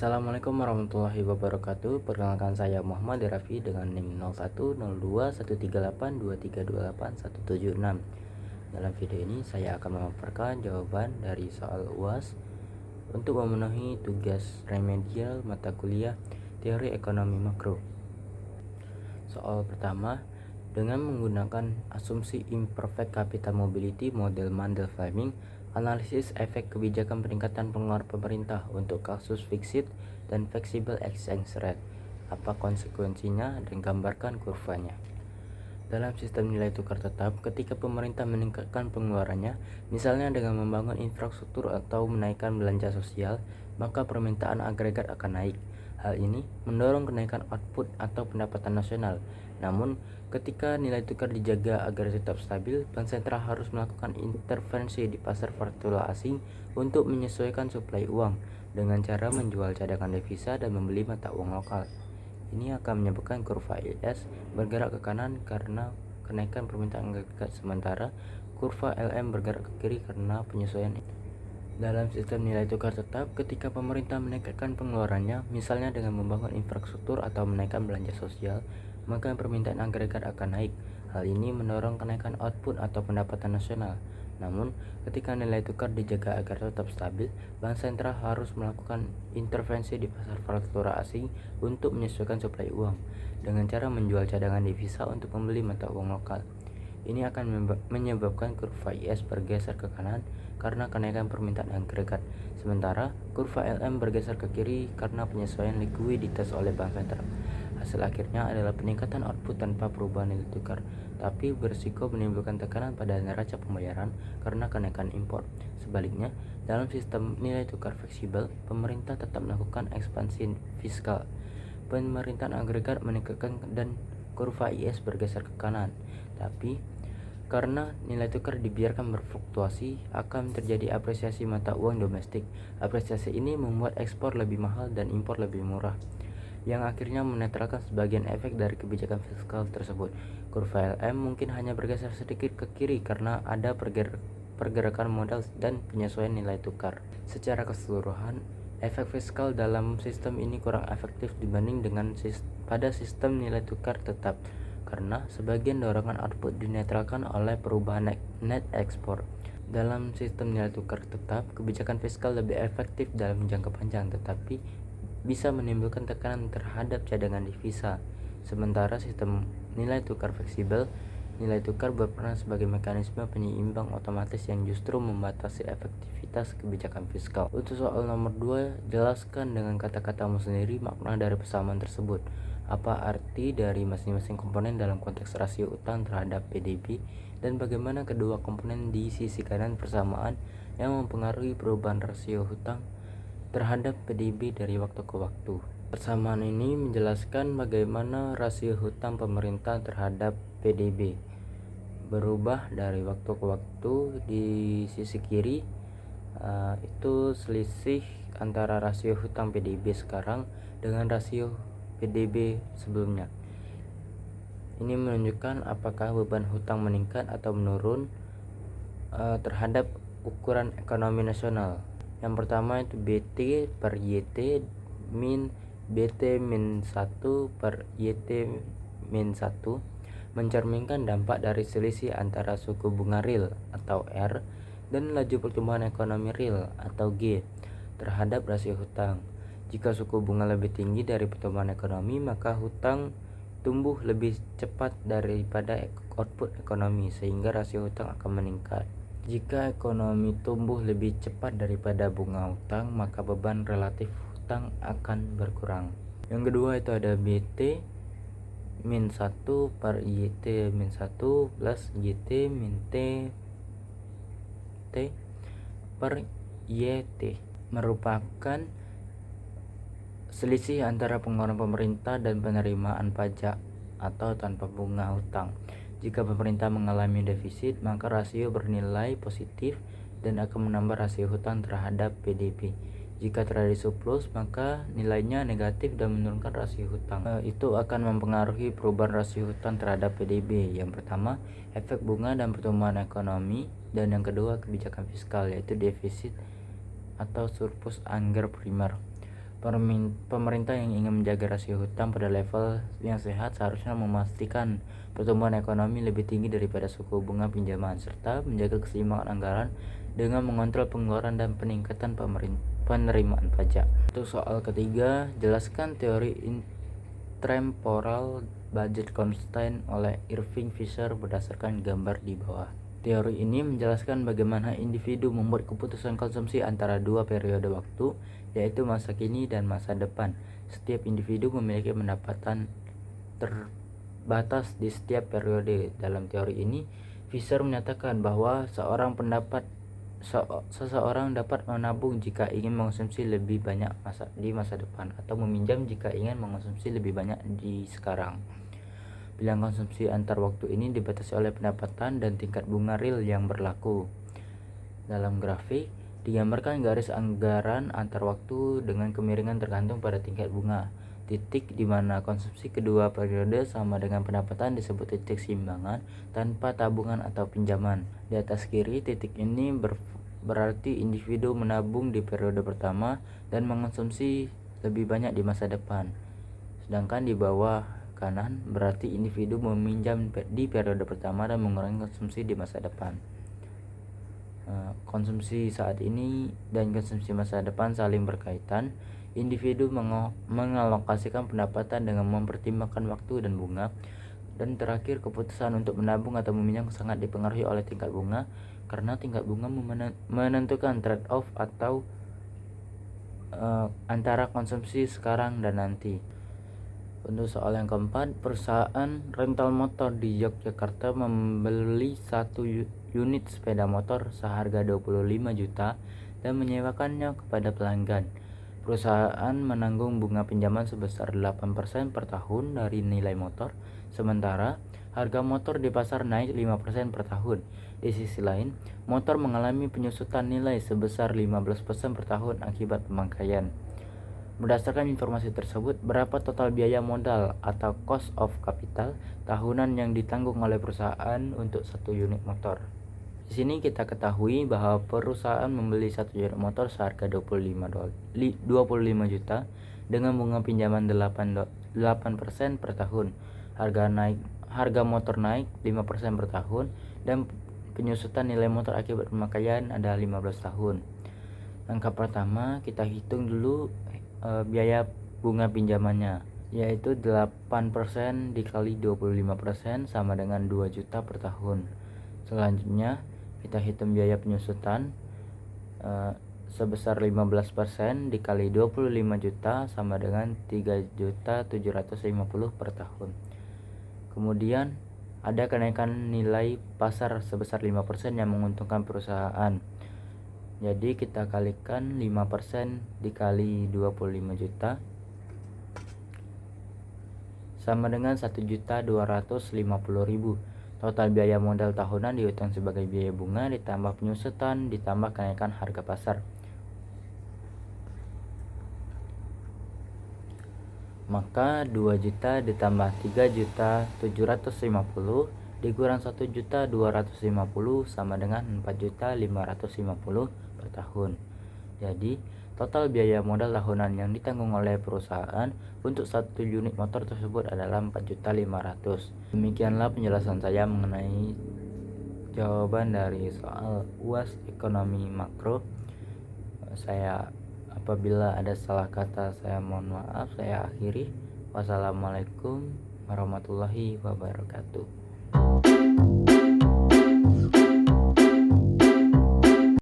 Assalamualaikum warahmatullahi wabarakatuh. Perkenalkan saya Muhammad Rafi dengan NIM 01021382328176. Dalam video ini saya akan memaparkan jawaban dari soal UAS untuk memenuhi tugas remedial mata kuliah Teori Ekonomi Makro. Soal pertama, dengan menggunakan asumsi imperfect capital mobility model Mandel-Fleming, analisis efek kebijakan peningkatan pengeluaran pemerintah untuk kasus fixed dan flexible exchange rate. Apa konsekuensinya dan gambarkan kurvanya. Dalam sistem nilai tukar tetap, ketika pemerintah meningkatkan pengeluarannya, misalnya dengan membangun infrastruktur atau menaikkan belanja sosial, maka permintaan agregat akan naik. Hal ini mendorong kenaikan output atau pendapatan nasional. Namun, ketika nilai tukar dijaga agar tetap stabil, Bank Sentral harus melakukan intervensi di pasar valuta asing untuk menyesuaikan suplai uang dengan cara menjual cadangan devisa dan membeli mata uang lokal. Ini akan menyebabkan kurva IS bergerak ke kanan karena kenaikan permintaan agregat, sementara kurva LM bergerak ke kiri karena penyesuaian. Dalam sistem nilai tukar tetap, ketika pemerintah meningkatkan pengeluarannya, misalnya dengan membangun infrastruktur atau menaikkan belanja sosial, maka permintaan agregat akan naik. Hal ini mendorong kenaikan output atau pendapatan nasional. Namun, ketika nilai tukar dijaga agar tetap stabil, Bank Sentral harus melakukan intervensi di pasar valuta asing untuk menyesuaikan suplai uang, dengan cara menjual cadangan devisa untuk membeli mata uang lokal. Ini akan menyebabkan kurva IS bergeser ke kanan karena kenaikan permintaan agregat, sementara kurva LM bergeser ke kiri karena penyesuaian likuiditas oleh Bank Sentral. Hasil akhirnya adalah peningkatan output tanpa perubahan nilai tukar, tapi berisiko menimbulkan tekanan pada neraca pembayaran karena kenaikan impor. Sebaliknya, dalam sistem nilai tukar fleksibel, pemerintah tetap melakukan ekspansi fiskal. Pemerintahan agregat meningkatkan dan kurva IS bergeser ke kanan, tapi karena nilai tukar dibiarkan berfluktuasi, akan terjadi apresiasi mata uang domestik. Apresiasi ini membuat ekspor lebih mahal dan impor lebih murah, yang akhirnya menetralkan sebagian efek dari kebijakan fiskal tersebut. Kurva LM mungkin hanya bergeser sedikit ke kiri karena ada pergerakan modal dan penyesuaian nilai tukar. Secara keseluruhan, efek fiskal dalam sistem ini kurang efektif dibanding dengan pada sistem nilai tukar tetap, karena sebagian dorongan output dinetralkan oleh perubahan net ekspor. Dalam sistem nilai tukar tetap, kebijakan fiskal lebih efektif dalam jangka panjang, tetapi bisa menimbulkan tekanan terhadap cadangan devisa. Sementara sistem nilai tukar fleksibel, nilai tukar berperan sebagai mekanisme penyeimbang otomatis yang justru membatasi efektivitas kebijakan fiskal. Untuk soal nomor 2, jelaskan dengan kata-katamu sendiri makna dari persamaan tersebut. Apa arti dari masing-masing komponen dalam konteks rasio utang terhadap PDB, dan bagaimana kedua komponen di sisi kanan persamaan yang mempengaruhi perubahan rasio hutang terhadap PDB dari waktu ke waktu. Persamaan ini menjelaskan bagaimana rasio hutang pemerintah terhadap PDB berubah dari waktu ke waktu. Di sisi kiri itu selisih antara rasio hutang PDB sekarang dengan rasio PDB sebelumnya. Ini menunjukkan apakah beban hutang meningkat atau menurun terhadap ukuran ekonomi nasional. Yang pertama itu BT per YT min BT min 1 per YT min 1 mencerminkan dampak dari selisih antara suku bunga real atau R dan laju pertumbuhan ekonomi real atau G terhadap rasio hutang. Jika suku bunga lebih tinggi dari pertumbuhan ekonomi, maka hutang tumbuh lebih cepat daripada output ekonomi, sehingga rasio hutang akan meningkat. Jika ekonomi tumbuh lebih cepat daripada bunga hutang, maka beban relatif hutang akan berkurang. Yang kedua itu ada BT min 1 per YT min 1 plus YT min T per YT merupakan selisih antara pengeluaran pemerintah dan penerimaan pajak atau tanpa bunga hutang. Jika pemerintah mengalami defisit, maka rasio bernilai positif dan akan menambah rasio hutang terhadap PDB. Jika terjadi surplus, maka nilainya negatif dan menurunkan rasio hutang. Itu akan mempengaruhi perubahan rasio hutang terhadap PDB. Yang pertama, efek bunga dan pertumbuhan ekonomi, dan yang kedua, kebijakan fiskal, yaitu defisit atau surplus anggaran primer. Pemerintah yang ingin menjaga rasio hutang pada level yang sehat seharusnya memastikan pertumbuhan ekonomi lebih tinggi daripada suku bunga pinjaman, serta menjaga keseimbangan anggaran dengan mengontrol pengeluaran dan peningkatan penerimaan pajak. Untuk soal ketiga, jelaskan teori temporal budget constraint oleh Irving Fisher berdasarkan gambar di bawah. Teori ini menjelaskan bagaimana individu membuat keputusan konsumsi antara dua periode waktu, yaitu masa kini dan masa depan. Setiap individu memiliki pendapatan terbatas di setiap periode. Dalam teori ini, Fisher menyatakan bahwa seseorang dapat menabung jika ingin mengonsumsi lebih banyak di masa depan, atau meminjam jika ingin mengonsumsi lebih banyak di sekarang. Pilihan konsumsi antar waktu ini dibatasi oleh pendapatan dan tingkat bunga real yang berlaku. Dalam grafik, digambarkan garis anggaran antar waktu dengan kemiringan tergantung pada tingkat bunga. Titik di mana konsumsi kedua periode sama dengan pendapatan disebut titik seimbangan tanpa tabungan atau pinjaman. Di atas kiri, titik ini berarti individu menabung di periode pertama dan mengonsumsi lebih banyak di masa depan. Sedangkan di bawah kanan berarti individu meminjam di periode pertama dan mengurangi konsumsi di masa depan. Konsumsi saat ini dan konsumsi masa depan saling berkaitan. Individu mengalokasikan pendapatan dengan mempertimbangkan waktu dan bunga. Dan terakhir, keputusan untuk menabung atau meminjam sangat dipengaruhi oleh tingkat bunga, karena tingkat bunga menentukan trade-off atau antara konsumsi sekarang dan nanti. Untuk soal yang keempat, perusahaan rental motor di Yogyakarta membeli satu unit sepeda motor seharga 25 juta dan menyewakannya kepada pelanggan. Perusahaan menanggung bunga pinjaman sebesar 8% per tahun dari nilai motor, sementara harga motor di pasar naik 5% per tahun. Di sisi lain, motor mengalami penyusutan nilai sebesar 15% per tahun akibat pembangkaian. Berdasarkan informasi tersebut, berapa total biaya modal atau cost of capital tahunan yang ditanggung oleh perusahaan untuk satu unit motor? Di sini kita ketahui bahwa perusahaan membeli satu unit motor seharga 25 juta dengan bunga pinjaman 8% per tahun. Harga motor naik 5% per tahun dan penyusutan nilai motor akibat pemakaian ada 15 tahun. Langkah pertama, kita hitung dulu biaya bunga pinjamannya, yaitu 8% dikali 25% sama dengan 2 juta per tahun. Selanjutnya kita hitung biaya penyusutan sebesar 15% dikali 25 juta sama dengan 3.750 per tahun. Kemudian ada kenaikan nilai pasar sebesar 5% yang menguntungkan perusahaan. Jadi kita kalikan 5% dikali 25 juta sama dengan 1.250.000. Total biaya modal tahunan dihitung sebagai biaya bunga ditambah penyusutan ditambah kenaikan harga pasar. Maka 2 juta ditambah 3.750 dikurang 1.250 sama dengan 4.550 per tahun. Jadi total biaya modal tahunan yang ditanggung oleh perusahaan untuk satu unit motor tersebut adalah 4.500. Demikianlah penjelasan saya mengenai jawaban dari soal UAS ekonomi makro. Apabila ada salah kata, saya mohon maaf. Saya akhiri. Wassalamualaikum warahmatullahi wabarakatuh.